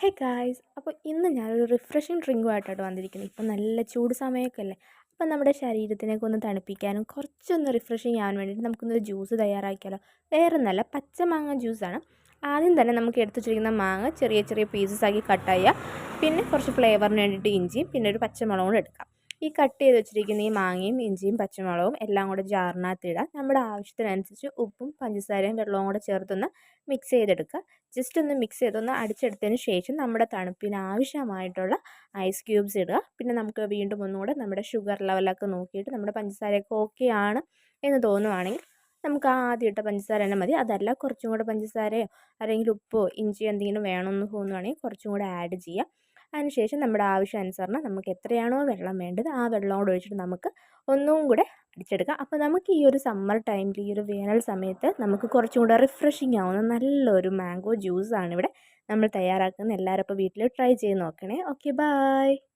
Hey guys അപ്പോൾ ഇന്ന് ഞാനൊരു റിഫ്രഷിങ് ഡ്രിങ്കുമായിട്ടാണ് വന്നിരിക്കുന്നത്. ഇപ്പം നല്ല ചൂട് സമയമൊക്കെ അല്ലേ. അപ്പം നമ്മുടെ ശരീരത്തിനൊക്കെ ഒന്ന് തണുപ്പിക്കാനും കുറച്ചൊന്ന് റിഫ്രഷിങ് ആവാൻ വേണ്ടിയിട്ട് നമുക്കൊന്നൊരു ജ്യൂസ് തയ്യാറാക്കിയാലോ. വേറൊന്നല്ല, പച്ചമാങ്ങ ജ്യൂസാണ്. ആദ്യം തന്നെ നമുക്ക് എടുത്ത് വെച്ചിരിക്കുന്ന മാങ്ങ ചെറിയ ചെറിയ പീസസ് ആക്കി കട്ട് ചെയ്യുക. പിന്നെ കുറച്ച് ഫ്ലേവറിന് വേണ്ടിയിട്ട് ഇഞ്ചിയും പിന്നെ ഒരു പച്ചമുളകും കൂടെ എടുക്കാം. ഈ കട്ട് ചെയ്ത് വെച്ചിരിക്കുന്ന ഈ മാങ്ങയും ഇഞ്ചിയും പച്ചമുളകും എല്ലാം കൂടെ ജാറിനകത്ത് ഇടുക. നമ്മുടെ ആവശ്യത്തിനനുസരിച്ച് ഉപ്പും പഞ്ചസാരയും വെള്ളവും കൂടെ ചേർത്തൊന്ന് മിക്സ് ചെയ്തെടുക്കുക. ജസ്റ്റ് ഒന്ന് മിക്സ് ചെയ്തൊന്ന് അടിച്ചെടുത്തതിന് ശേഷം നമ്മുടെ തണുപ്പിന് ആവശ്യമായിട്ടുള്ള ഐസ് ക്യൂബ്സ് ഇടുക. പിന്നെ നമുക്ക് വീണ്ടും ഒന്നുകൂടെ നമ്മുടെ ഷുഗർ ലെവലൊക്കെ നോക്കിയിട്ട് നമ്മുടെ പഞ്ചസാരയൊക്കെ ഓക്കെ ആണ് എന്ന് തോന്നുവാണെങ്കിൽ നമുക്ക് ആ ആദ്യം ഇട്ട പഞ്ചസാര തന്നെ മതി. അതല്ല കുറച്ചും കൂടെ പഞ്ചസാരയോ അല്ലെങ്കിൽ ഉപ്പോ ഇഞ്ചിയോ എന്തെങ്കിലും വേണമെന്ന് തോന്നുവാണെങ്കിൽ കുറച്ചും കൂടെ ആഡ് ചെയ്യുക. അതിനുശേഷം നമ്മുടെ ആവശ്യാനുസരണം നമുക്ക് എത്രയാണോ വെള്ളം വേണ്ടത് ആ വെള്ളം കൂടെ ഒഴിച്ചിട്ട് നമുക്ക് ഒന്നും കൂടെ അടിച്ചെടുക്കാം. അപ്പോൾ നമുക്ക് ഈ ഒരു സമ്മർ ടൈമിൽ ഈ ഒരു വേനൽ സമയത്ത് നമുക്ക് കുറച്ചും കൂടെ റിഫ്രഷിങ് ആവുന്ന നല്ലൊരു മാംഗോ ജ്യൂസാണ് ഇവിടെ നമ്മൾ തയ്യാറാക്കുന്നത്. എല്ലാവരും അപ്പോൾ വീട്ടിൽ ട്രൈ ചെയ്ത് നോക്കണേ. Okay, by.